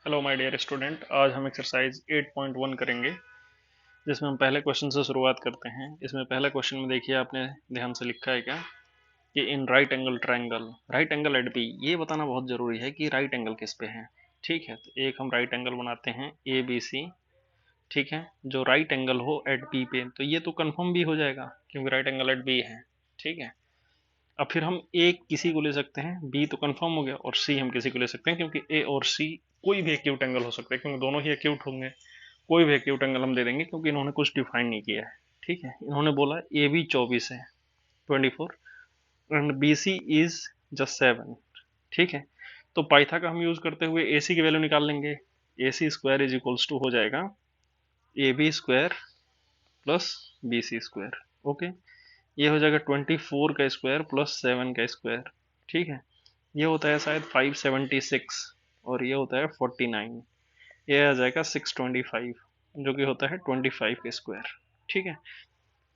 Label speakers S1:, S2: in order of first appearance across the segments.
S1: Hello my dear student, आज हम exercise 8.1 करेंगे जिसमें हम पहले क्वेश्चन से शुरुआत करते हैं। इसमें पहले क्वेश्चन में देखिए आपने ध्यान से लिखा है क्या कि in right angle triangle right angle at B, ये बताना बहुत ज़रूरी है कि राइट एंगल किस पे है। ठीक है, तो एक हम राइट एंगल बनाते हैं ए बी सी। ठीक है, जो राइट एंगल हो एट बी पे, तो ये तो कंफर्म भी हो जाएगा क्योंकि राइट एंगल एट बी है। ठीक है, अब फिर हम ए किसी को ले सकते हैं, बी तो कंफर्म हो गया, और सी हम किसी को ले सकते हैं क्योंकि ए और सी कोई भी एक्यूट एंगल हो सकता है क्योंकि दोनों ही एक्यूट होंगे। कोई भी एक्यूट एंगल हम दे देंगे क्योंकि इन्होंने कुछ डिफाइन नहीं किया है। ठीक है, इन्होंने बोला ए बी 24 है, 24, and B C is just 7। ठीक है, तो पाइथा का हम यूज करते हुए ए सी की वैल्यू निकाल लेंगे। A C square is equals to हो जाएगा A B square plus B C square. Okay, ये हो जाएगा 24 का स्क्वायर प्लस 7 का स्क्वायर। ठीक है, ये होता है शायद 576 और ये होता है 49। ये आ जाएगा 625 जो कि होता है 25 के स्क्वायर। ठीक है,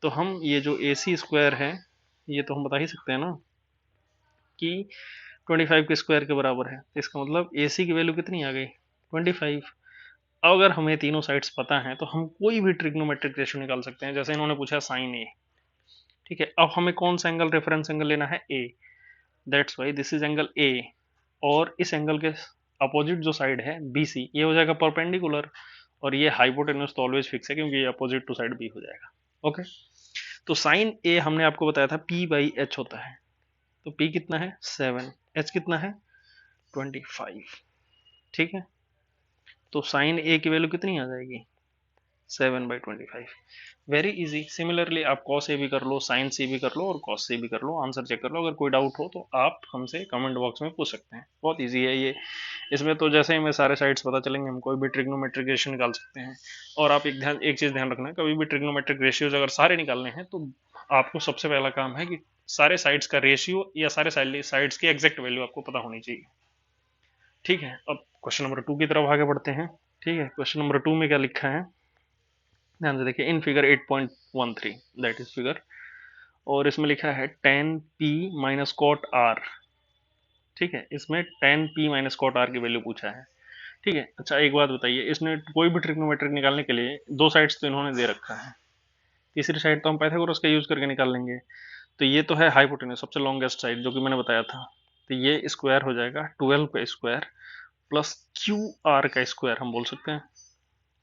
S1: तो हम ये जो ए सी स्क्वायर है ये तो हम बता ही सकते हैं ना कि 25 के स्क्वायर के बराबर है। तो इसका मतलब ए सी की वैल्यू कितनी आ गई, 25। अब अगर हमें तीनों साइड्स पता हैं तो हम कोई भी ट्रिग्नोमेट्रिक रेशियो निकाल सकते हैं। जैसे इन्होंने पूछा साइन ए। ठीक है, अब हमें कौन सा एंगल रेफरेंस एंगल लेना है, A. That's why this is angle A, और इस एंगल के अपोजिट जो साइड है बी सी, ये हो जाएगा परपेंडिकुलर, और ये हाइपोटेन्यूस तो ऑलवेज फिक्स है क्योंकि ये अपोजिट टू साइड बी हो जाएगा। ओके, तो साइन ए हमने आपको बताया था पी बाई एच होता है, तो पी कितना है 7, एच कितना है 25। ठीक है, तो साइन ए की वैल्यू कितनी आ जाएगी 7/25। Very easy. सिमिलरली आप कॉस ए भी कर लो, साइन सी भी कर लो और कॉस सी भी कर लो, आंसर चेक कर लो। अगर कोई डाउट हो तो आप हमसे कमेंट बॉक्स में पूछ सकते हैं, बहुत इजी है ये। इसमें तो जैसे ही हमें सारे साइड्स पता चलेंगे हम कोई भी ट्रिग्नोमेट्रिक रेशियो निकाल सकते हैं। और आप एक चीज़ ध्यान रखना, कभी भी ट्रिग्नोमेट्रिक रेशियोज अगर सारे निकालने हैं तो आपको सबसे पहला काम है कि सारे साइड्स का रेशियो या सारे साइड्स की एग्जैक्ट वैल्यू आपको पता होनी चाहिए। ठीक है, अब क्वेश्चन नंबर 2 की तरफ आगे बढ़ते हैं। ठीक है, क्वेश्चन नंबर 2 में क्या लिखा है ध्यान से देखिए। In figure 8.13 that is figure, और इसमें लिखा है tan p minus cot r। ठीक है, इसमें tan p minus cot r की वैल्यू पूछा है। ठीक है, अच्छा एक बात बताइए, इसने कोई भी ट्रिग्नोमेट्रिक निकालने के लिए दो साइड्स तो इन्होंने दे रखा है, तीसरी साइड तो हम पाइथागोरस का यूज करके निकाल लेंगे। तो ये तो है हाइपोटेन्यूस, सबसे लॉन्गेस्ट साइड जो कि मैंने बताया था। तो ये स्क्वायर हो जाएगा 12 का स्क्वायर प्लस क्यू आर का स्क्वायर हम बोल सकते हैं।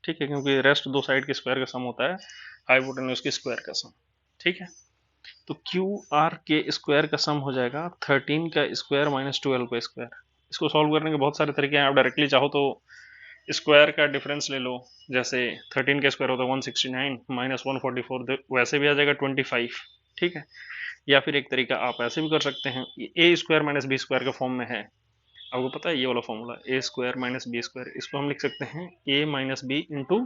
S1: ठीक है, क्योंकि रेस्ट दो साइड के स्क्वायर का सम होता है हाइपोटेन्यूस के स्क्वायर का सम। ठीक है, तो क्यू आर के स्क्वायर का सम हो जाएगा 13 का स्क्वायर माइनस 12 का स्क्वायर। इसको सॉल्व करने के बहुत सारे तरीके हैं। आप डायरेक्टली चाहो तो स्क्वायर का डिफरेंस ले लो, जैसे 13 का स्क्वायर होता है 169 माइनस 144, वैसे भी आ जाएगा 25। ठीक है, या फिर एक तरीका आप ऐसे भी कर सकते हैं, ए स्क्वायर माइनस बी स्क्वायर का फॉर्म में है। आपको पता है ये वाला फॉर्मूला ए स्क्वायर माइनस बी स्क्वायर, इसको हम लिख सकते हैं ए माइनस बी इंटू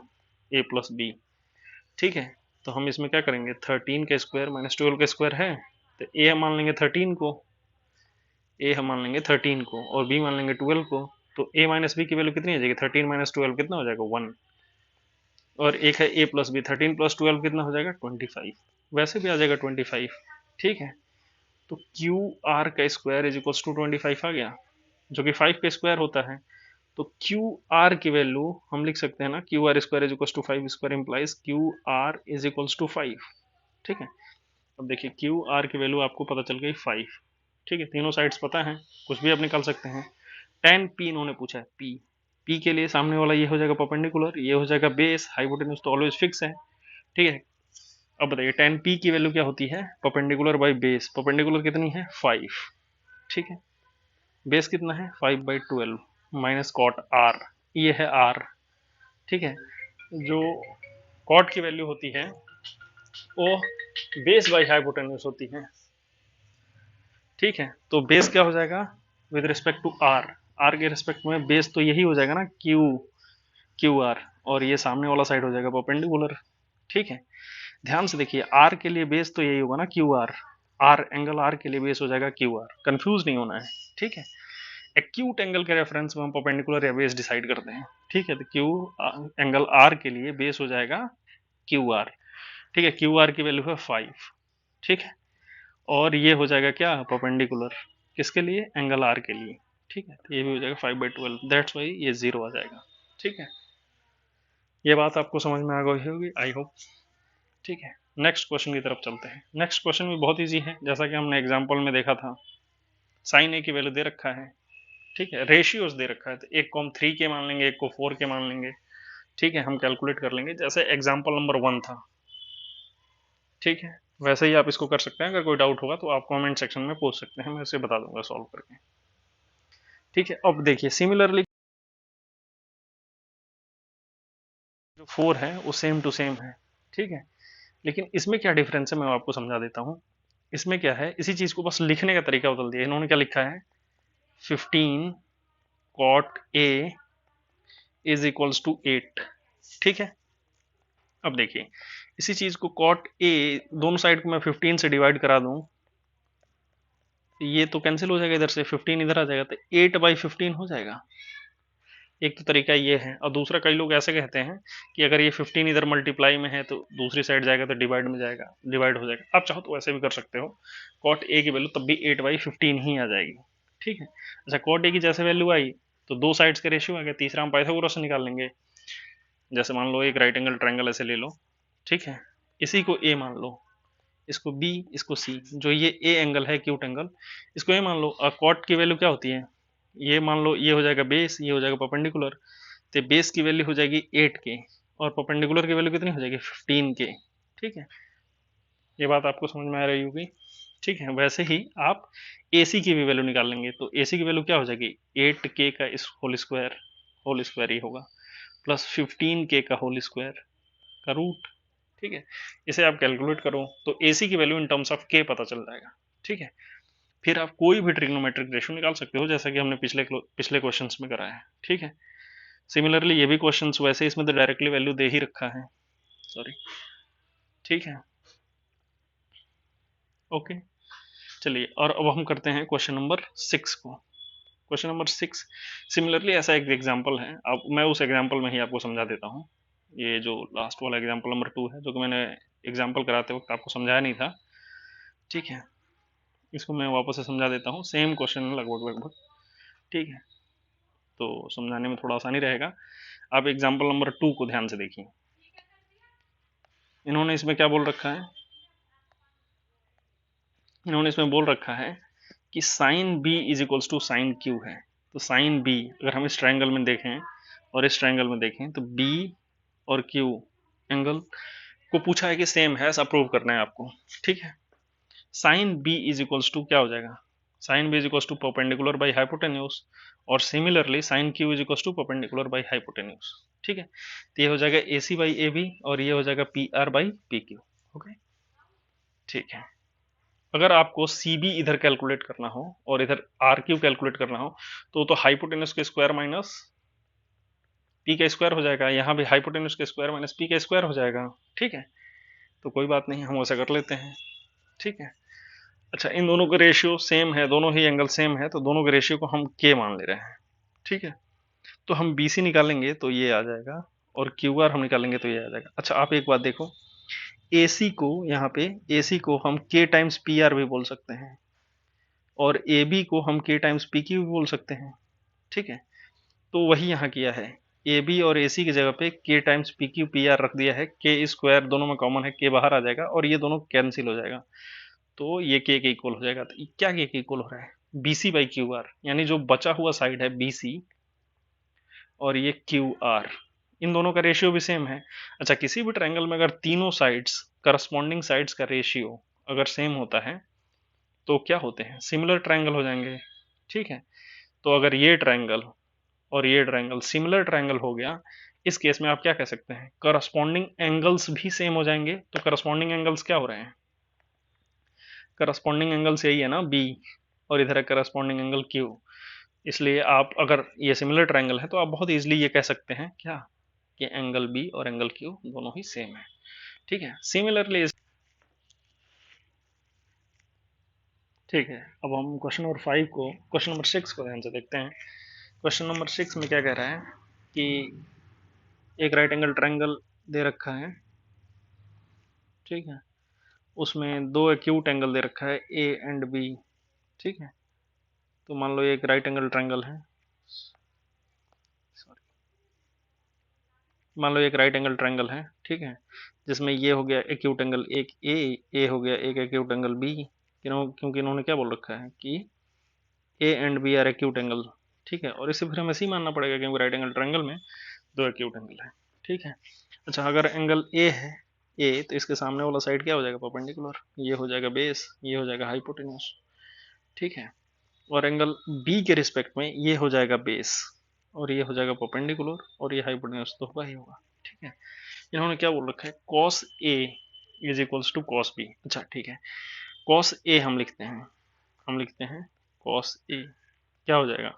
S1: ए प्लस बी। ठीक है, तो हम इसमें क्या करेंगे, 13 का स्क्वायर माइनस 12 का स्क्वायर है, तो ए हम मान लेंगे 13 को, ए हम मान लेंगे 13 को और बी मान लेंगे 12 को। तो ए माइनस बी की वैल्यू कितनी आ जाएगी, 13 माइनस 12 कितना हो जाएगा 1, और एक है ए प्लस बी, 13 प्लस 12 कितना हो जाएगा 25, वैसे भी आ जाएगा 25। ठीक है, तो क्यू आर का स्क्वायर इज इक्वल टू 25 आ गया, जो कि 5 का स्क्वायर होता है। तो क्यू आर की वैल्यू हम लिख सकते हैं ना, Q R square is equal to 5 square implies Q R is equal to 5। ठीक है, अब देखिए क्यू आर की वैल्यू आपको पता चल गई 5। ठीक है, तीनों साइड्स पता है, कुछ भी आप निकाल सकते हैं। tan p इन्होंने पूछा है, p p के लिए सामने वाला ये हो जाएगा परपेंडिकुलर, ये हो जाएगा बेस, हाइपोटेन्यूज तो ऑलवेज फिक्स है। ठीक है, अब बताइए tan p की वैल्यू क्या होती है, परपेंडिकुलर बाई बेस, परपेंडिकुलर कितनी है 5। ठीक है, बेस कितना है 5/12 माइनस कॉट आर, ये है आर। ठीक है, जो कॉट की वैल्यू होती है वो बेस बाई हाइपोटेन्यूज होती है। ठीक है, तो बेस क्या हो जाएगा with respect to R, R के रिस्पेक्ट में बेस तो यही हो जाएगा ना क्यू, क्यू आर, और ये सामने वाला साइड हो जाएगा परपेंडिकुलर। ठीक है, ध्यान से देखिए, आर के लिए बेस तो यही होगा ना Q R, R angle R के लिए बेस हो जाएगा क्यू आर, कंफ्यूज नहीं होना है। ठीक है, एक्यूट एंगल के रेफरेंस में हम परपेंडिकुलर या बेस डिसाइड करते हैं। ठीक है, तो क्यू एंगल आर के लिए बेस हो जाएगा क्यू आर। ठीक है, क्यू आर की वैल्यू है 5। ठीक है, और ये हो जाएगा क्या परपेंडिकुलर, किसके लिए, एंगल आर के लिए। ठीक है, तो ये भी हो जाएगा 5/12, दैट्स वाई ये 0 आ जाएगा। ठीक है, ये बात आपको समझ में आ गई होगी आई होप। ठीक है, नेक्स्ट क्वेश्चन की तरफ चलते हैं। नेक्स्ट क्वेश्चन भी बहुत ईजी है, जैसा कि हमने एग्जाम्पल में देखा था। साइन ए की वैल्यू दे रखा है, ठीक है, रेशियोज दे रखा है, तो एक को हम 3 के मान लेंगे, एक को 4 के मान लेंगे। ठीक है, हम कैलकुलेट कर लेंगे जैसे एग्जाम्पल नंबर 1 था। ठीक है, वैसे ही आप इसको कर सकते हैं। अगर कोई डाउट होगा तो आप कमेंट सेक्शन में पूछ सकते हैं, मैं इसे बता दूंगा सॉल्व करके। ठीक है, अब देखिए सिमिलरली जो 4 है वो सेम टू सेम है। ठीक है, लेकिन इसमें क्या डिफरेंस है मैं आपको समझा देता हूँ। इसमें क्या है, इसी चीज को बस लिखने का तरीका बदल दिया। इन्होंने क्या लिखा है, 15 cot a is equals to 8। ठीक है, अब देखिए इसी चीज को cot a, दोनों साइड को मैं 15 से डिवाइड करा दूं, ये तो कैंसिल हो जाएगा, इधर से 15 इधर आ जाएगा, तो 8/15 हो जाएगा। एक तो तरीका ये है, और दूसरा कई लोग ऐसे कहते हैं कि अगर ये 15 इधर मल्टीप्लाई में है तो दूसरी साइड जाएगा तो डिवाइड में जाएगा, डिवाइड हो जाएगा। आप चाहो तो वैसे भी कर सकते हो, कॉट ए की वैल्यू तब भी 8/15 ही आ जाएगी। ठीक है, अच्छा कॉट ए की जैसे वैल्यू आई तो दो साइड्स के रेशियो आ गया, तीसरा हम पाइथागोरस से निकाल लेंगे। जैसे मान लो एक राइट एंगल ट्रायंगल ऐसे ले लो, ठीक है, इसी को ए मान लो, इसको बी, इसको सी, जो ये ए एंगल है एक्यूट एंगल, इसको ए मान लो। और कॉट की वैल्यू क्या होती है, ये मान लो ये हो जाएगा बेस, ये हो जाएगा परपेंडिकुलर, तो बेस की वैल्यू हो जाएगी 8 के और परपेंडिकुलर की वैल्यू कितनी हो जाएगी 15 के। ठीक है, ये बात आपको समझ में आ रही होगी। ठीक है, वैसे ही आप AC की भी वैल्यू निकाल लेंगे, तो AC की वैल्यू क्या हो जाएगी 8K का इस होल स्क्वायर ही होगा, प्लस 15K का होल स्क्वायर का रूट। ठीक है, इसे आप कैलकुलेट करो तो AC की value in terms of K पता चल जाएगा। ठीक है, फिर आप कोई भी ट्रिग्नोमेट्रिक रेशियो निकाल सकते हो, जैसा कि हमने पिछले क्वेश्चंस में करा है। ठीक है, सिमिलरली ये भी क्वेश्चंस वैसे इसमें तो डायरेक्टली वैल्यू दे ही रखा है, सॉरी। ठीक है, ओके, चलिए और अब हम करते हैं क्वेश्चन नंबर 6 को। क्वेश्चन नंबर 6 सिमिलरली ऐसा एक एग्जांपल है, अब मैं उस एग्जांपल में ही आपको समझा देता हूँ। ये जो लास्ट वाला एग्जांपल नंबर 2 है, जो कि मैंने एग्जांपल कराते वक्त आपको समझाया नहीं था। ठीक है, इसको मैं वापस से समझा देता हूँ, सेम क्वेश्चन है लगभग लगभग। ठीक है, तो समझाने में थोड़ा आसानी रहेगा। आप एग्जाम्पल नंबर 2 को ध्यान से देखिए। इन्होंने इसमें क्या बोल रखा है, इन्होंने इसमें बोल रखा है कि sine B is equals to sine Q है। तो साइन बी अगर हम इस ट्रायंगल में देखें और इस ट्रायंगल में देखें तो बी और क्यू एंगल को पूछा है कि सेम है, ऐसा प्रूव करना है आपको। ठीक है, sine B is equals to क्या हो जाएगा, sine B is equals to perpendicular by hypotenuse, और similarly sine Q is equals to perpendicular by hypotenuse. ठीक है, तो ये हो जाएगा A C by A B और ये हो जाएगा P R by P Q. Okay, ठीक है, अगर आपको सी बी इधर कैलकुलेट करना हो और इधर आर क्यू कैलकुलेट करना हो तो हाइपोटेन्यूज के स्क्वायर माइनस पी का स्क्वायर हो जाएगा, यहाँ भी हाइपोटेन्यूज के स्क्वायर माइनस पी का स्क्वायर हो जाएगा। ठीक है, तो कोई बात नहीं, हम वैसा कर लेते हैं। ठीक है, अच्छा इन दोनों का रेशियो सेम है, दोनों ही एंगल सेम है, तो दोनों के रेशियो को हम के मान ले रहे हैं। ठीक है, तो हम बी सी निकालेंगे तो ये आ जाएगा, और क्यू आर हम निकालेंगे तो ये आ जाएगा। अच्छा आप एक बात देखो, ए सी को यहाँ पे ए सी को हम के टाइम्स पी आर भी बोल सकते हैं, और ए बी को हम के टाइम्स पी क्यू भी बोल सकते हैं। ठीक है, तो वही यहाँ किया है, ए बी और ए सी की जगह पे के times P Q P R रख दिया है। के स्क्वायर दोनों में कॉमन है, के बाहर आ जाएगा और ये दोनों कैंसिल हो जाएगा, तो ये के इक्वल हो जाएगा। तो क्या के इक्वल हो रहा है, B C by Q R, यानी जो बचा हुआ साइड है बी सी और ये क्यू आर, इन दोनों का रेशियो भी सेम है। अच्छा किसी भी ट्रायंगल में अगर तीनों साइड्स करस्पॉन्डिंग साइड्स का रेशियो अगर सेम होता है तो क्या होते हैं, सिमिलर ट्रायंगल हो जाएंगे। ठीक है, तो अगर ये ट्रायंगल और ये ट्रायंगल सिमिलर ट्रायंगल हो गया, इस केस में आप क्या कह सकते हैं, करस्पॉन्डिंग एंगल्स भी सेम हो जाएंगे। तो करस्पॉन्डिंग एंगल्स क्या हो रहे हैं, करस्पॉन्डिंग एंगल्स यही है ना बी, और इधर है करस्पॉन्डिंग एंगल क्यू। इसलिए आप अगर ये सिमिलर ट्रायंगल है तो आप बहुत इजीली ये कह सकते हैं क्या, कि एंगल बी और एंगल क्यू दोनों ही सेम है। ठीक है, सिमिलरली, ठीक है, अब हम क्वेश्चन नंबर 6 को ध्यान से देखते हैं। क्वेश्चन नंबर 6 में क्या कह रहा है कि एक राइट एंगल ट्रायंगल दे रखा है। ठीक है, उसमें दो एक्यूट एंगल दे रखा है ए एंड बी। ठीक है, तो मान लो ये एक राइट एंगल ट्रायंगल है, सॉरी, मान लो एक राइट एंगल ट्रायंगल है, ठीक है, जिसमें ये हो गया एक्यूट एंगल एक ए हो गया एक एक्यूट एंगल बी, क्योंकि इन्होंने क्या बोल रखा है कि A and B are acute angle, ठीक है, और इसे फिर हमें सी मानना पड़ेगा क्योंकि राइट एंगल ट्रायंगल में दो एक्यूट एंगल है, ठीक है। अच्छा, अगर एंगल ए है ए, तो इसके सामने वाला साइड क्या हो जाएगा, परपेंडिकुलर, ये हो जाएगा बेस, ये हो जाएगा हाइपोटेन्यूस, ठीक है, और एंगल बी के रिस्पेक्ट में ये हो जाएगा बेस और ये हो जाएगा परपेंडिकुलर और ये हाइपोटेन्यूस तो होगा ही होगा, ठीक है। इन्होंने क्या बोल रखा है, cos A is equals to cos B. अच्छा ठीक है, कॉस ए हम लिखते हैं कॉस ए क्या हो जाएगा,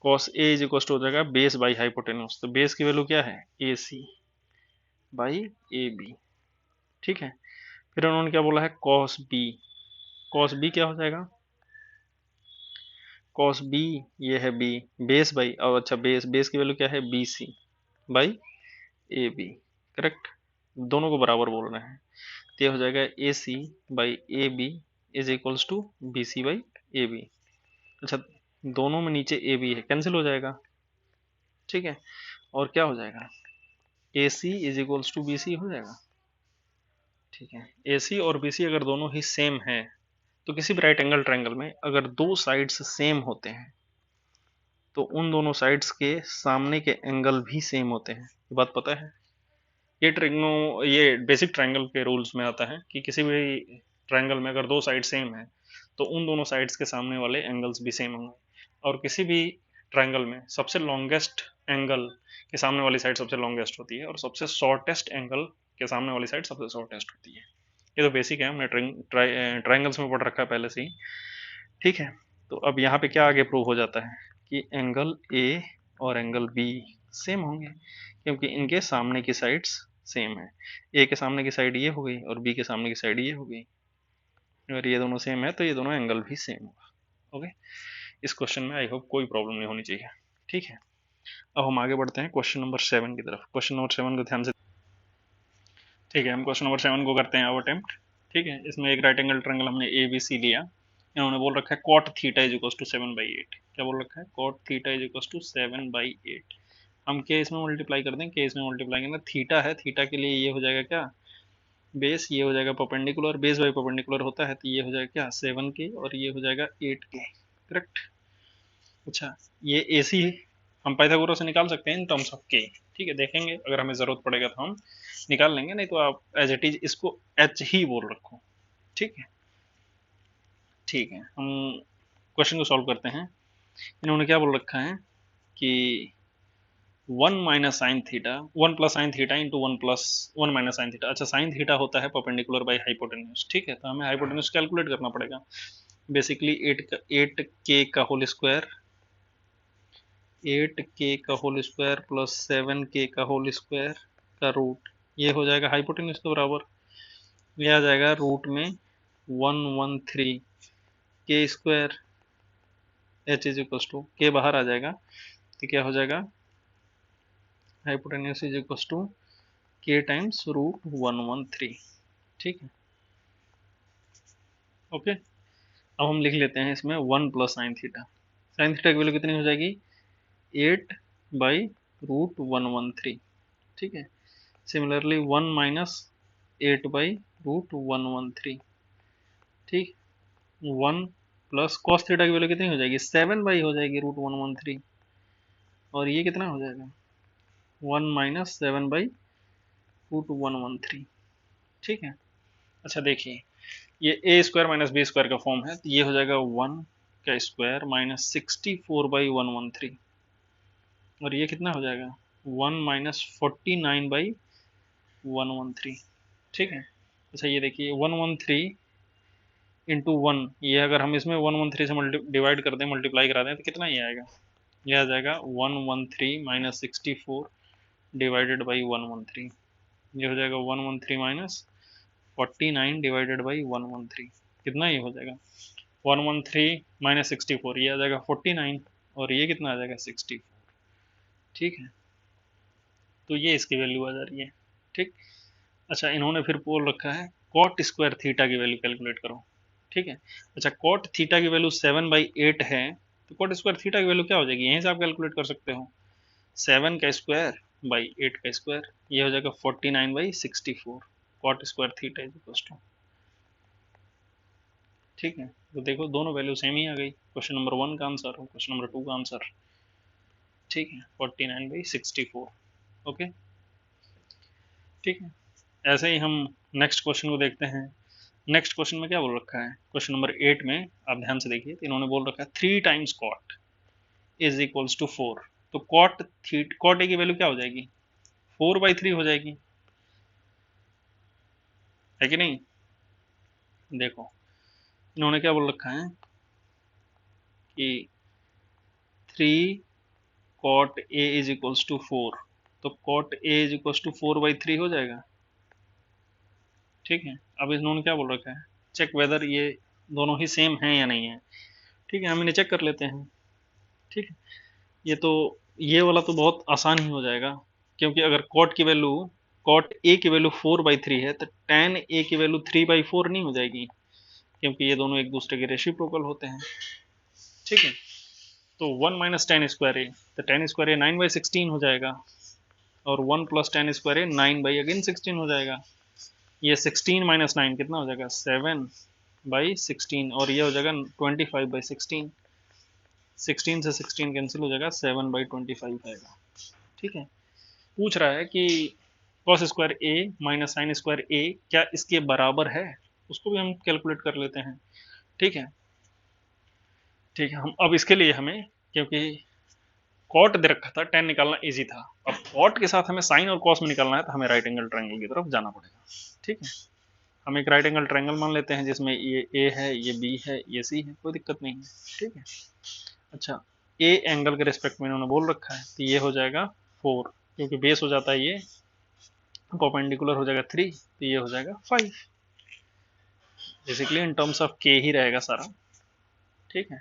S1: cos A is equals to हो जाएगा बेस बाई हाइपोटेन्यूस, तो बेस की वैल्यू क्या है, ए सी बाई ए बी, ठीक है। फिर उन्होंने क्या बोला है, कॉस बी क्या हो जाएगा, कॉस बी, ये है बी, बेस बाई, और अच्छा बेस की वैल्यू क्या है, B C by A B, correct, दोनों को बराबर बोल रहे हैं, तो ये हो जाएगा A C by A B is equals to B C by A B. अच्छा, दोनों में नीचे ए बी है, कैंसिल हो जाएगा, ठीक है, और क्या हो जाएगा, A C is equals to B C हो जाएगा, ठीक है। ए सी और बी सी अगर दोनों ही सेम है, तो किसी भी राइट एंगल ट्रायंगल में अगर दो साइड्स सेम होते हैं तो उन दोनों साइड्स के सामने के एंगल भी सेम होते हैं, ये बात पता है। ये बेसिक ट्रायंगल के रूल्स में आता है कि किसी भी ट्रायंगल में अगर दो साइड सेम है तो उन दोनों साइड्स के सामने वाले एंगल्स भी सेम होंगे, और किसी भी ट्रायंगल में सबसे लॉन्गेस्ट एंगल के सामने वाली साइड सबसे लॉन्गेस्ट होती है और सबसे शॉर्टेस्ट एंगल के सामने वाली साइड सबसे शॉर्टेस्ट होती है। ये तो बेसिक है, हमने ट्रायंगल्स में पढ़ रखा है पहले से ही, ठीक है। तो अब यहाँ पे क्या आगे प्रूव हो जाता है कि एंगल ए और एंगल बी सेम होंगे क्योंकि इनके सामने की साइड्स सेम है, ए के सामने की साइड ये हो गई और बी के सामने की साइड ये हो गई, अगर ये दोनों सेम है तो ये दोनों एंगल भी सेम होगा। ओके, इस क्वेश्चन में आई होप कोई प्रॉब्लम नहीं होनी चाहिए, ठीक है। अब हम आगे बढ़ते हैं क्वेश्चन नंबर 7 की तरफ। क्वेश्चन नंबर 7 को ध्यान से, ठीक है, हम क्वेश्चन नंबर 7 को करते हैं अब अटेम्प्ट, ठीक है। इसमें एक राइट एंगल ट्रायंगल हमने ए बी सी लिया, इन्होंने बोल रखा है cot theta is equal to 7/8, क्या बोल रखा है, cot theta is equal to 7/8। हम के इसमें मल्टीप्लाई कर दें, के इसमें मल्टीप्लाई करें, थीटा है, थीटा के लिए ये हो जाएगा क्या, बेस, ये हो जाएगा परपेंडिकुलर, बेस बाई परपेंडिकुलर होता है तो ये हो जाएगा क्या 7 के और ये हो जाएगा 8 के, करेक्ट। अच्छा, ये ए सी हम पाइथागोरस से निकाल सकते हैं इन टर्म्स ऑफ के, ठीक है, देखेंगे अगर हमें जरूरत पड़ेगा तो हम निकाल लेंगे, नहीं तो आप एज इट इज इसको एच ही बोल रखो, ठीक है। ठीक है, हम क्वेश्चन को सॉल्व करते हैं। इन्होंने क्या बोल रखा है कि 1 minus sine theta, 1 plus sine theta into 1 plus 1 minus sine theta. अच्छा, साइन थीटा होता है परपेंडिकुलर बाई हाइपोटेन्यूज, ठीक है, तो हमें हाइपोटेन्यूज कैलकुलेट करना पड़ेगा। बेसिकली 8 के का होल स्क्वायर, 8 के का होल स्क्वायर प्लस 7 के का होल स्क्वायर का रूट, ये हो जाएगा हाइपोटेन्यूज के बराबर, ये आ जाएगा रूट में 113 K square, H is equal to के बाहर आ जाएगा तो क्या हो जाएगा, hypotenuse is equal to K times root 113, ठीक है। ओके, अब हम लिख लेते हैं इसमें 1 plus sine theta, sine theta की वैल्यू कितनी हो जाएगी, 8/√113, ठीक है। सिमिलरली 1 माइनस 8/√113, ठीक। 1 प्लस कॉस थीटा की वैल्यू कितनी हो जाएगी, 7 हो जाएगी √113, और ये कितना हो जाएगा 1 माइनस 7/√113, ठीक है। अच्छा देखिए, ये ए स्क्वायर माइनस बी स्क्वायर का फॉर्म है, तो ये हो जाएगा 1 का स्क्वायर माइनस 64/113, और ये कितना हो जाएगा 1 माइनस 49/113, ठीक है। अच्छा ये देखिए 113 इंटू 1, ये अगर हम इसमें 113 से डिवाइड कर दें, मल्टीप्लाई करा दें तो कितना ये आएगा, ये आ जाएगा 113 माइनस 64 डिवाइडेड बाई 113, ये हो जाएगा 113 माइनस 49 डिवाइडेड बाई 113, कितना ये हो जाएगा 113 माइनस 64, ये आ जाएगा 49 और ये कितना आ जाएगा 64, ठीक है। तो ये इसकी वैल्यू आ जा रही है, ठीक। अच्छा, इन्होंने फिर बोल रखा है कॉट स्क्वायर थीटा की वैल्यू कैलकुलेट करो, ठीक है। अच्छा, कॉट थीटा की वैल्यू 7/8 है, तो कॉट स्क्वायर थीटा की वैल्यू क्या हो जाएगी, यहीं से आप कैलकुलेट कर सकते हो। 7 का स्क्वायर बाई 8 का स्क्वायर, ये हो जाएगा 49/64 cot square theta is equal to. ठीक है, तो देखो दोनों वैल्यू सेम ही आ गई। क्वेश्चन नंबर 1 का आंसर और क्वेश्चन नंबर 2 का आंसर। ठीक है, 49/64। ओके, ठीक है। ऐसे ही हम नेक्स्ट क्वेश्चन को देखते हैं। नेक्स्ट क्वेश्चन में क्या बोल रखा है, क्वेश्चन नंबर 8 में आप ध्यान से देखिए, तो इन्होंने बोल रखा है 3 times cot is equals to 4। तो कॉट ए की वैल्यू क्या हो जाएगी, 4/3 हो जाएगी, है कि नहीं। देखो इन्होंने क्या बोल रखा है कि 3 cot A is equals to 4, तो cot A is equals to 4/3 हो जाएगा। ठीक है, अब इन्होंने क्या बोल रखा है, चेक वेदर ये दोनों ही सेम हैं या नहीं है। ठीक है, हम इन्हें चेक कर लेते हैं। ठीक है, ये तो ये वाला तो बहुत आसान ही हो जाएगा, क्योंकि अगर कॉट ए की वैल्यू 4/3 है, तो tan ए की वैल्यू 3/4 नहीं हो जाएगी, क्योंकि ये दोनों एक दूसरे के रेसिप्रोकल होते हैं। ठीक है, तो 1 माइनस टेन स्क्वायर ए, तो टेन स्क्वायर ए 9/16 हो जाएगा, और 1 प्लस टेन स्क्वायर ए 9/16 हो जाएगा। ये 16 माइनस 9 कितना हो जाएगा, 7/16, और ये हो जाएगा 25/16। 16 से 16 कैंसिल हो जाएगा, 7/25 आएगा। ठीक है, पूछ रहा है कि कॉस स्क्वायर ए माइनस साइन स्क्वायर ए क्या इसके बराबर है, उसको भी हम कैलकुलेट कर लेते हैं। ठीक है, ठीक है, हम अब इसके लिए हमें, क्योंकि कॉट दे रखा था, टेन निकालना इजी था, अब कॉट के साथ हमें साइन और कॉस में निकालना है, तो हमें राइट एंगल ट्रायंगल की तरफ जाना पड़ेगा। ठीक है, हम एक राइट एंगल ट्रायंगल मान लेते हैं, जिसमें ये ए है, ये बी है, ये सी है, कोई दिक्कत नहीं है। ठीक है, अच्छा, ए एंगल के रिस्पेक्ट में इन्होंने बोल रखा है, तो ये हो जाएगा 4, क्योंकि बेस हो जाता है ये, परपेंडिकुलर हो जाएगा 3, तो ये हो जाएगा 5। बेसिकली इन टर्म्स ऑफ के ही रहेगा सारा। ठीक है,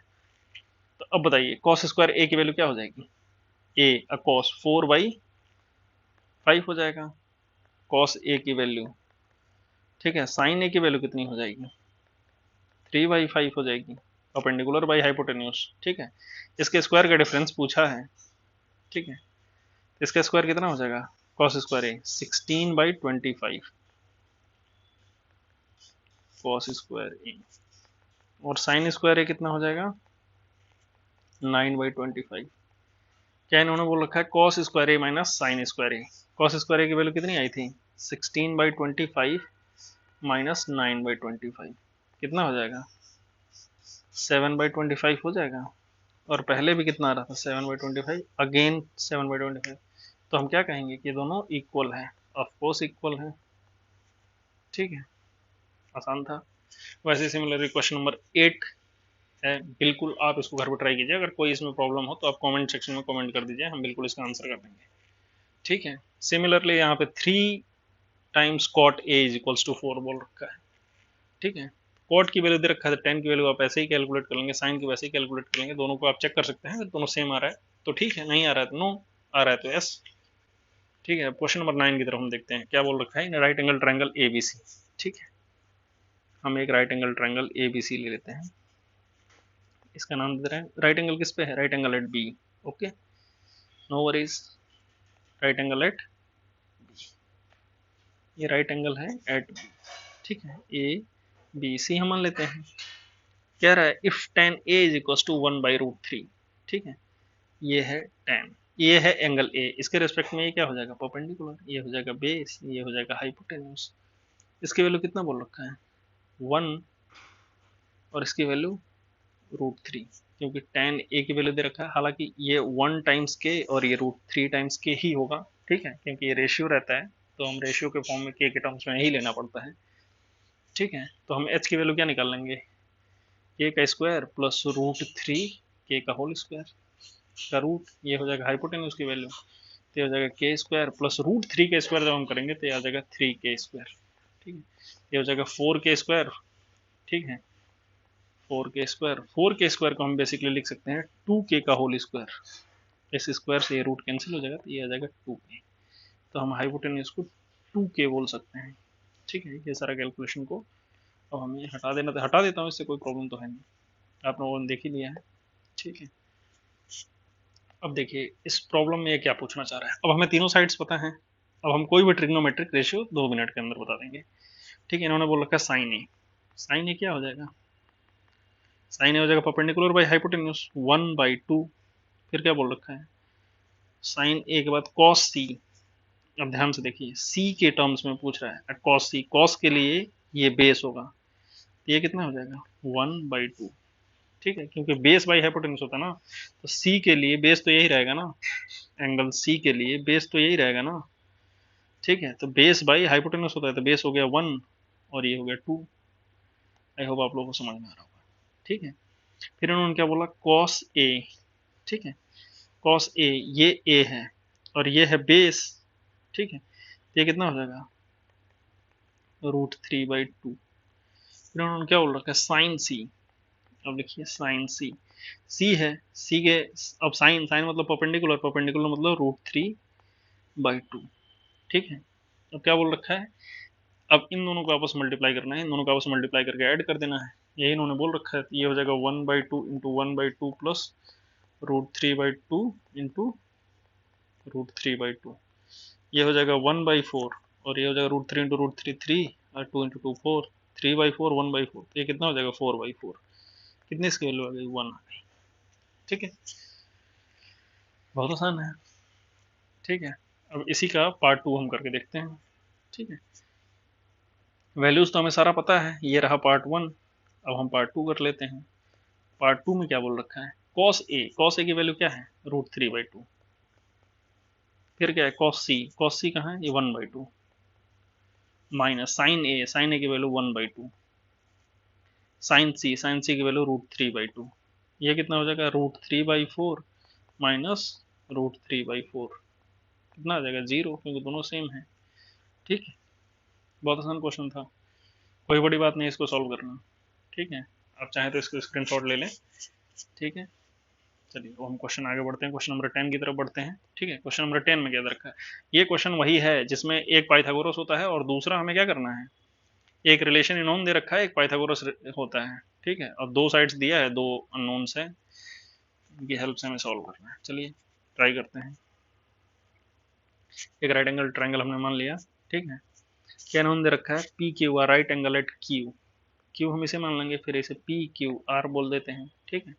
S1: तो अब बताइए कॉस स्क्वायर ए की वैल्यू क्या हो जाएगी, ए कॉस 4/5 हो जाएगा कॉस ए की वैल्यू। ठीक है, साइन ए की वैल्यू कितनी हो जाएगी, 3/5 हो जाएगी, परपेंडिकुलर बाई हाइपोटेन्यूज। ठीक है, इसके स्क्वायर का डिफरेंस पूछा है। ठीक है, इसका स्क्वायर कितना हो जाएगा, कॉस स्क्वायर ए 16/25 कॉस स्क्वायर ए, और साइन स्क्वायर ए कितना हो जाएगा 9/25। क्या इन्होंने बोल रखा है, कॉस स्क्वायर ए माइनस साइन स्क्वायर ए। कॉस स्क्वायर ए की वैल्यू कितनी आई थी, 16/25 माइनस 9/25 कितना हो जाएगा, 7/25 हो जाएगा। और पहले भी कितना आ रहा था, 7/25 अगेन 7/25। तो हम क्या कहेंगे कि दोनों इक्वल है, ऑफ कोर्स इक्वल है। ठीक है, आसान था। वैसे सिमिलरली क्वेश्चन नंबर 8 है, बिल्कुल आप इसको घर पर ट्राई कीजिए, अगर कोई इसमें प्रॉब्लम हो तो आप कमेंट सेक्शन में कमेंट कर दीजिए, हम बिल्कुल इसका आंसर कर देंगे। ठीक है, सिमिलरली यहाँ पे 3 times cot A is equals to 4 बोल रखा है। ठीक है, कॉट की वैल्यू दे रखा है, तो टेन की वैल्यू आप ऐसे ही कैलकुलेट कर लेंगे, साइन की वैसे ही कैलकुलेट कर लेंगे, दोनों को आप चेक कर सकते हैं, अगर दोनों सेम आ रहा है तो ठीक है, नहीं आ रहा है तो नो, आ रहा है तो यस। ठीक है, क्वेश्चन नंबर 9 की तरफ हम देखते हैं, क्या बोल रखा है, in right angle triangle A B C. ठीक है, हम एक right angle triangle A B C ले लेते हैं, इसका नाम दे रहे हैं, राइट एंगल किस पे है, right angle at B. Okay, no worries, right angle at, ये राइट एंगल है एट बी। ठीक है, ए बी सी हम मान लेते हैं। कह रहा है if tan a is equal to 1/√3। ठीक है, ये है tan, ये है एंगल a, इसके रिस्पेक्ट में ये क्या हो जाएगा, परपेंडिकुलर, ये हो जाएगा बेस, ये हो जाएगा हाइपोटेन्यूज। इसकी वैल्यू कितना बोल रखा है, 1, और इसकी वैल्यू √3, क्योंकि tan a की वैल्यू दे रखा है, हालांकि ये 1 टाइम्स के और ये √3 टाइम्स के ही होगा। ठीक है, क्योंकि ये रेशियो रहता है, तो हम रेशियो के फॉर्म में के टर्म्स में ही लेना पड़ता है। ठीक है, तो हम h की वैल्यू क्या निकाल लेंगे, के का स्क्वायर प्लस √3 के का होल स्क्वायर का रूट, ये हो जाएगा हाइपोटेन्यूज की वैल्यू, तो ये हो जाएगा के स्क्वायर प्लस √3 के स्क्वायर जब हम करेंगे तो ये आ जाएगा 3 के स्क्वायर। ठीक है, ये हो जाएगा 4 के स्क्वायर। ठीक है, 4 के स्क्वायर को हम बेसिकली लिख सकते हैं 2 के का होल स्क्वायर, इस स्क्वायर से ये रूट कैंसिल हो जाएगा, तो ये आ जाएगा 2 के, तो हम हाइपोटेन्यूज को 2 के बोल सकते हैं। ठीक है, ये सारा कैलकुलेशन को अब हमें हटा देना, तो हटा देता हूँ, इससे कोई प्रॉब्लम तो है नहीं, आपने वो देख ही लिया है, ठीक है। अब देखिए इस प्रॉब्लम में ये क्या पूछना चाह रहा है। अब हमें तीनों साइड्स पता है, अब हम कोई भी ट्रिग्नोमेट्रिक रेशियो 2 मिनट के अंदर बता देंगे, ठीक है। इन्होंने बोल रखा है साइन ए, साइन ए क्या हो जाएगा, साइन ए हो जाएगा परपेंडिकुलर बाई हाइपोटेन्यूज 1/2। फिर क्या बोल रखा है, साइन ए के बाद कॉस सी। अब ध्यान से देखिए, सी के टर्म्स में पूछ रहा है, कॉस सी, कॉस के लिए ये बेस होगा, तो ये कितना हो जाएगा 1/2, ठीक है, क्योंकि बेस बाई हाइपोटेन्यूज होता है ना, तो सी के लिए बेस तो यही रहेगा ना, एंगल सी के लिए बेस तो यही रहेगा ना, ठीक है। तो बेस बाई हाइपोटेन्यूज होता है, तो बेस हो गया 1 और ये हो गया 2। आई होप आप लोगों को समझ में आ रहा होगा, ठीक है। फिर उन्होंने क्या बोला, कॉस ए, ठीक है, कॉस ए, ये ए है और ये है बेस, ठीक है, तो ये कितना हो जाएगा √3/2। फिर उन्होंने क्या बोल रखा है, साइन सी। अब लिखिए साइन सी, सी है, सी के, अब साइन, साइन मतलब परपेंडिकुलर, परपेंडिकुलर मतलब √3/2, ठीक है। अब क्या बोल रखा है, अब इन दोनों को आपस में मल्टीप्लाई करना है, इन दोनों को आपस में मल्टीप्लाई करके ऐड कर देना है, यही इन्होंने बोल रखा है। ये हो जाएगा 1/2 इंटू 1/2 प्लस √3/2 इंटू √3/2, ये हो जाएगा 1/4, और ये हो जाएगा √3 इंटू √3 3, और 2 इंटू 2 4, 3/4 1/4, तो ये कितना हो जाएगा 4/4। कितनी इसकी वैल्यू आ गई, 1 आ गई, ठीक है। बहुत आसान है, ठीक है। अब इसी का पार्ट 2 हम करके देखते हैं, ठीक है। वैल्यूज तो हमें सारा पता है, ये रहा पार्ट 1। अब हम पार्ट 2 कर लेते हैं। पार्ट 2 में क्या बोल रखा है, कॉस ए, कॉस ए की वैल्यू क्या है √3/2। फिर क्या है कॉस सी, कॉस सी कहाँ है, ये 1/2 माइनस साइन ए, साइन ए की वैल्यू 1/2, साइन सी, साइन सी की वैल्यू √3/2, ये कितना हो जाएगा √3/4 माइनस √3/4, कितना आ जाएगा 0, क्योंकि दोनों सेम है, ठीक है। बहुत आसान क्वेश्चन था, कोई बड़ी बात नहीं इसको सॉल्व करना, ठीक है। आप चाहें तो इसको स्क्रीनशॉट ले लें, ठीक है। चलिए वो हम क्वेश्चन आगे बढ़ते हैं, क्वेश्चन नंबर 10 की तरफ बढ़ते हैं, ठीक है। क्वेश्चन नंबर 10 में क्या दे रखा है, ये क्वेश्चन वही है जिसमें एक पाइथागोरस होता है और दूसरा हमें क्या करना है, एक रिलेशन इनोन दे रखा है, एक पाइथागोरस होता है, ठीक है, और दो साइड्स दिया है, दो अननोन्स है, इनकी हेल्प से हमें सॉल्व करना है। चलिए ट्राई करते हैं। एक राइट एंगल ट्राइंगल हमने मान लिया, ठीक है। क्या इनोन दे रखा है, P Q R, right angle at Q, Q हम इसे मान लेंगे, फिर इसे पी क्यू आर बोल देते हैं, ठीक है।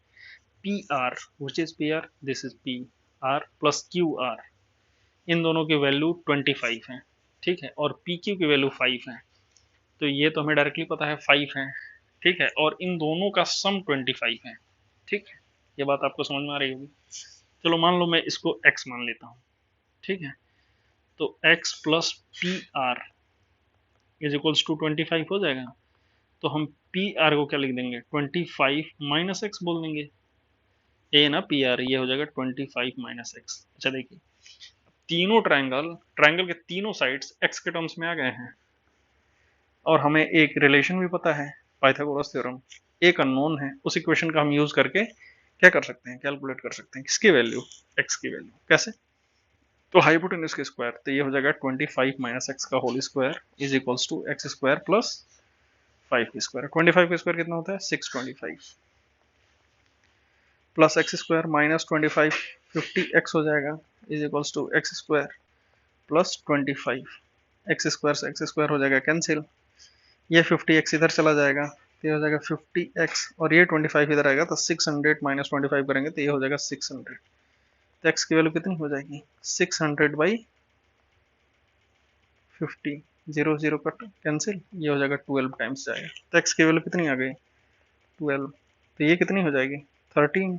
S1: P R, which is P R, this is P R plus Q R, इन दोनों की वैल्यू 25 है, ठीक है, और पी क्यू की वैल्यू 5 है, तो ये तो हमें डायरेक्टली पता है 5 है, ठीक है, और इन दोनों का सम 25 है, ठीक है। ये बात आपको समझ में आ रही होगी। चलो मान लो मैं इसको x मान लेता हूँ, ठीक है, तो x plus P R is equals to 25 हो जाएगा, तो हम पी आर को क्या लिख देंगे, 25 माइनस एक्स बोल देंगे, ए ना पी आर, ये हो जाएगा 25 माइनस एक्स। अच्छा देखिए, तीनों ट्रायंगल, ट्रायंगल के तीनों साइड्स एक्स के टर्म्स में आ गए हैं, और हमें एक रिलेशन भी पता है, पाइथागोरस थ्योरम, एक अननोन है, उस इक्वेशन का हम यूज करके क्या कर सकते हैं, कैलकुलेट कर सकते हैं किसकी वैल्यू, एक्स की वैल्यू, कैसे, तो हाइपोटेन्यूज के स्क्वायर, तो ये हो जाएगा 25 माइनस एक्स का whole square is equals to X square plus 5 की स्क्वायर। 25 का स्क्वायर कितना होता है 625, plus x square minus 25 50x हो जाएगा is equals to X square plus 25, X square से एक्स स्क्वायर हो जाएगा कैंसिल, ये 50x इधर चला जाएगा, तो ये हो जाएगा 50x, और ये 25 इधर आएगा, तो 600 माइनस 25 करेंगे तो ये हो जाएगा 600, तो x की वैल्यू कितनी हो जाएगी 600/50, 0 0 कट कैंसिल, ये हो जाएगा 12 टाइम्स जाएगा, तो x की वैल्यू कितनी आ गई 12, तो ये कितनी हो जाएगी 13,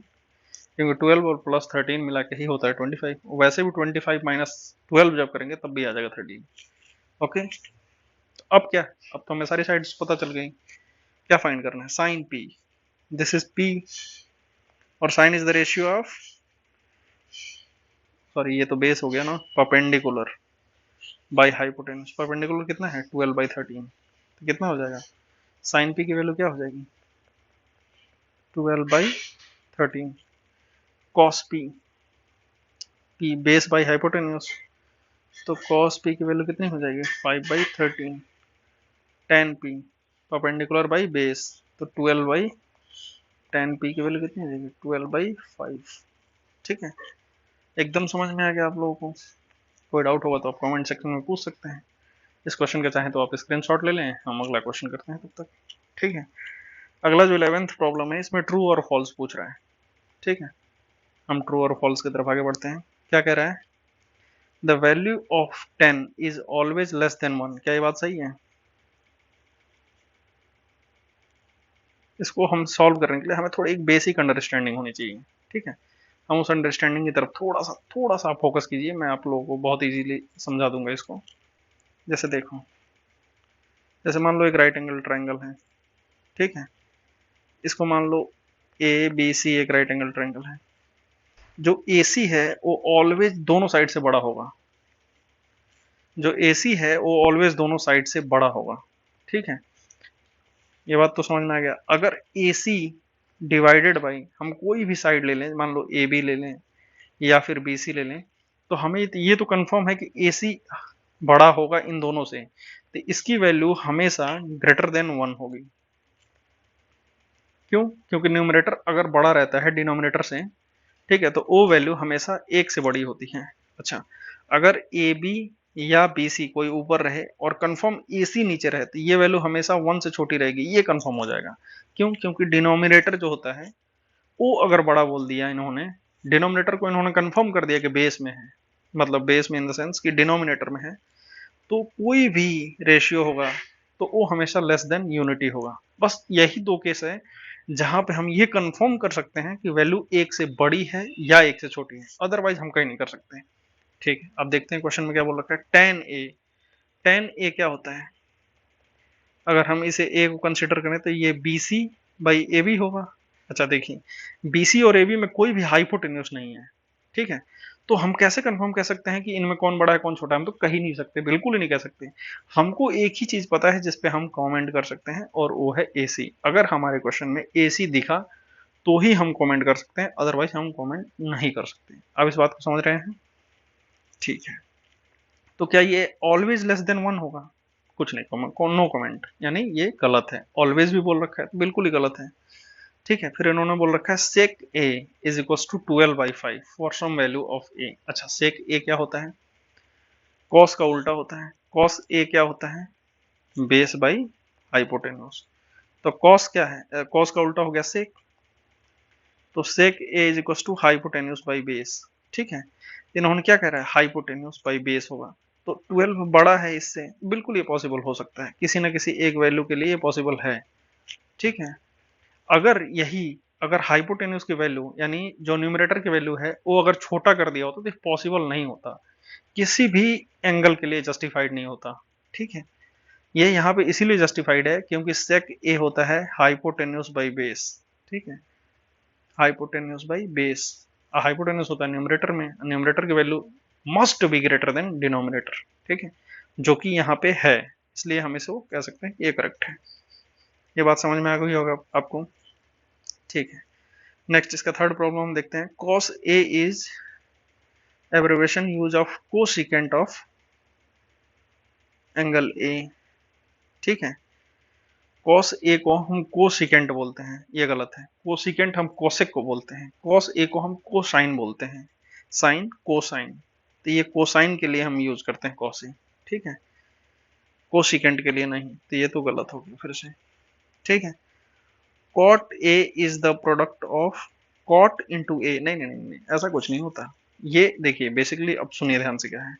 S1: क्योंकि 12 और प्लस 13 मिला के ही होता है 25, वैसे भी 25 माइनस 12 जब करेंगे तब भी आ जाएगा 13, ओके। तो अब क्या, अब तो हमें सारी साइड्स पता चल गई, क्या फाइंड करना है, sine P, this is P, और sine is the ratio of, sorry ये तो बेस हो गया ना, परपेंडिकुलर बाय हाइपोटेन्यूज, परपेंडिकुलर कितना है 12/13, तो कितना हो जाएगा, साइन पी की वैल्यू क्या हो जाएगी 12/13, cos P, P base by hypotenuse, तो कॉस पी की वैल्यू कितनी हो जाएगी 5/13, tan P, perpendicular by base, तो 12/10p की वैल्यू कितनी है? 12/5। ठीक है, एकदम समझ में आ गया आप लोगों को? कोई डाउट होगा तो आप कमेंट सेक्शन में पूछ सकते हैं। इस क्वेश्चन का चाहें तो आप स्क्रीनशॉट ले लें, हम अगला क्वेश्चन करते हैं तब तक। ठीक है, अगला जो 11th प्रॉब्लम है इसमें ट्रू और फॉल्स पूछ रहा है। ठीक है, हम ट्रू और फॉल्स की तरफ आगे बढ़ते हैं। क्या कह रहा है? The value of 10 is always less than 1। क्या ये बात सही है? इसको हम सॉल्व करने के लिए हमें थोड़ी एक बेसिक अंडरस्टैंडिंग होनी चाहिए। ठीक है, हम उस अंडरस्टैंडिंग की तरफ थोड़ा सा फोकस कीजिए, मैं आप लोगों को बहुत इजीली समझा दूंगा इसको। जैसे देखो, जैसे मान लो एक राइट एंगल ट्रायंगल है। ठीक है, इसको मान लो ए बी सी एक राइट एंगल ट्रायंगल है। जो ए सी है वो ऑलवेज दोनों साइड से बड़ा होगा। जो ए सी है वो ऑलवेज दोनों साइड से बड़ा होगा। ठीक है, ये बात तो समझ में आ गया। अगर ए सी डिवाइडेड बाई हम कोई भी साइड ले लें, मान लो ए बी ले लें या फिर बी सी ले लें, तो हमें ये तो कंफर्म है कि ए सी बड़ा होगा इन दोनों से, तो इसकी वैल्यू हमेशा ग्रेटर देन 1 होगी। क्यों? क्योंकि न्यूमरेटर अगर बड़ा रहता है डिनोमिनेटर से, ठीक है, तो वो वैल्यू हमेशा 1 से बड़ी होती है। अच्छा, अगर ए बी या बी सी कोई ऊपर रहे और कंफर्म ए सी नीचे रहे, तो ये वैल्यू हमेशा 1 से छोटी रहेगी, ये कंफर्म हो जाएगा। क्यों? क्योंकि डिनोमिनेटर जो होता है वो अगर बड़ा बोल दिया इन्होंने, डिनोमिनेटर को इन्होंने कंफर्म कर दिया कि बेस में है, मतलब बेस में इन द सेंस कि डिनोमिनेटर में है, तो कोई भी रेशियो होगा तो वो हमेशा लेस देन यूनिटी होगा। बस यही दो केस है जहां पे हम ये कंफर्म कर सकते हैं कि वैल्यू 1 से बड़ी है या 1 से छोटी है, अदरवाइज हम कहीं नहीं कर सकते। ठीक है, अब देखते हैं क्वेश्चन में क्या बोल रखा है। tan a क्या होता है? अगर हम इसे a को कंसिडर करें तो ये bc बाई ए बी होगा। अच्छा देखिए, BC और AB में कोई भी हाइपोटेन्यूस नहीं है। ठीक है, तो हम कैसे कंफर्म कह सकते हैं कि इनमें कौन बड़ा है कौन छोटा है? हम तो कह ही नहीं सकते, बिल्कुल ही नहीं कह सकते। हमको एक ही चीज पता है जिसपे हम कमेंट कर सकते हैं, और वो है AC। अगर हमारे क्वेश्चन में AC दिखा तो ही हम कमेंट कर सकते हैं, अदरवाइज हम कमेंट नहीं कर सकते। आप इस बात को समझ रहे हैं? ठीक है, तो क्या ये ऑलवेज लेस देन 1 होगा? कुछ नहीं, नो कमेंट, यानी ये गलत है। ऑलवेज भी बोल रखा है, बिल्कुल ही गलत है। ठीक है, फिर इन्होंने बोल रखा है sec A is equal to 12/5 for some value of A. अच्छा, सेक ए क्या होता है? कॉस का उल्टा होता है। कॉस ए क्या होता है? Base by hypotenuse. तो कॉस क्या है? कॉस का उल्टा हो गया सेक, तो sec A is equal to hypotenuse by base. ठीक है, इन्होंने क्या कह रहा है? हाइपोटेन्यूस बाई बेस होगा, तो 12 बड़ा है इससे, बिल्कुल ये पॉसिबल हो सकता है, किसी ना किसी एक वैल्यू के लिए ये पॉसिबल है। ठीक है, अगर यही अगर हाइपोटेन्यूस की वैल्यू यानी जो न्यूमरेटर की वैल्यू है वो अगर छोटा कर दिया होता तो पॉसिबल नहीं होता, किसी भी एंगल के लिए जस्टिफाइड नहीं होता। ठीक है, ये यहाँ पे इसीलिए जस्टिफाइड है क्योंकि सेक ए होता है हाइपोटेन्यूस बाई बेस। ठीक है, हाइपोटेन्यूस बाई बेस, हाइपोटेन्यूस होता है न्यूमरेटर में, न्यूमरेटर की value must be greater than denominator. ठीक है, जो कि यहाँ पे है, इसलिए हम इसे कह सकते हैं ये करेक्ट है। ये बात समझ में आ गई होगा आपको? ठीक है, नेक्स्ट इसका थर्ड प्रॉब्लम हम देखते हैं। cos a is abbreviation use of cosecant of angle a। ठीक है, cos a को हम कोसिकेंट बोलते हैं, ये गलत है। कोसिकेंट हम कोसेक को बोलते हैं, cos a को हम कोसाइन बोलते हैं, साइन कोसाइन, तो ये कोसाइन के लिए हम यूज करते हैं cos a। ठीक है, कोसिकेंट के लिए नहीं, तो ये तो गलत हो गया फिर से। ठीक है, cot a is the product of cot into a। नहीं, ऐसा कुछ नहीं होता। ये देखिए बेसिकली, अब सुनिए ध्यान से क्या है।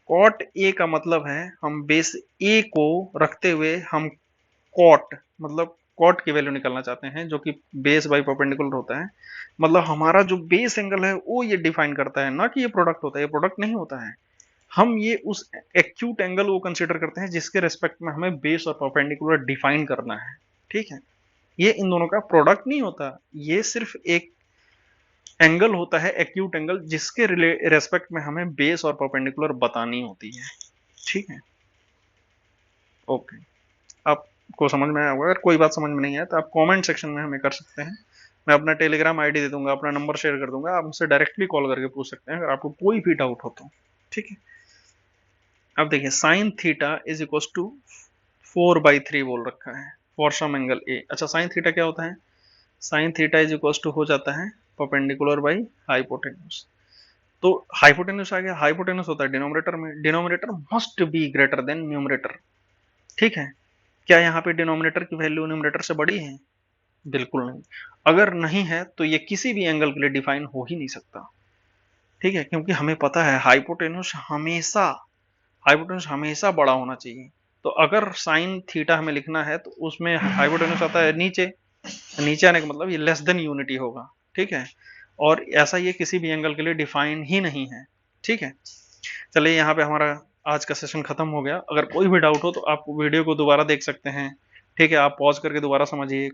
S1: cot a का मतलब है हम बेस a को रखते हुए हम cot मतलब cot की वैल्यू निकालना चाहते हैं, जो कि बेस बाई परपेंडिकुलर होता है। मतलब हमारा जो बेस एंगल है वो ये डिफाइन करता है, ना कि ये प्रोडक्ट होता है। ये प्रोडक्ट नहीं होता है, हम ये उस एक्यूट एंगल को कंसिडर करते हैं जिसके रेस्पेक्ट में हमें बेस और परपेंडिकुलर डिफाइन करना है। ठीक है, ये इन दोनों का प्रोडक्ट नहीं होता, ये सिर्फ एक एंगल होता है, एक्यूट एंगल, जिसके रेस्पेक्ट में हमें बेस और परपेंडिकुलर बतानी होती है। ठीक है, ओके, आपको समझ में आया होगा। अगर कोई बात समझ में नहीं आया तो आप कमेंट सेक्शन में हमें कर सकते हैं, मैं अपना टेलीग्राम आईडी दे दूंगा, अपना नंबर शेयर कर दूंगा, आप मुझसे डायरेक्टली कॉल करके पूछ सकते हैं अगर आपको कोई भी डाउट हो तो। ठीक है, अब देखिए sine theta is equal to 4/3 बोल रखा है फॉर सम एंगल ए। अच्छा साइन थीटा क्या होता है? Sine theta is equal to हो जाता है परपेंडिकुलर बाई हाइपोटेन्यूज। तो हाइपोटेन्यूज आ गया, हाइपोटेन्यूज होता है डिनोमिनेटर में, denominator must be greater than numerator. ठीक है, क्या यहाँ पे डिनोमिनेटर की वैल्यू न्यूमरेटर से बड़ी है? बिल्कुल नहीं। अगर नहीं है तो ये किसी भी एंगल के लिए डिफाइन हो ही नहीं सकता। ठीक है, क्योंकि हमें पता है हाइपोटेन्यूज हमेशा बड़ा होना चाहिए। तो अगर साइन थीटा हमें लिखना है तो उसमें हाइपोटेन्यूज आता है नीचे, नीचे आने का मतलब ये लेस देन यूनिटी होगा। ठीक है, और ऐसा ये किसी भी एंगल के लिए डिफाइन ही नहीं है। ठीक है, चलिए यहाँ पे हमारा आज का सेशन खत्म हो गया। अगर कोई भी डाउट हो तो आप वीडियो को दोबारा देख सकते हैं। ठीक है, आप पॉज करके दोबारा समझिए।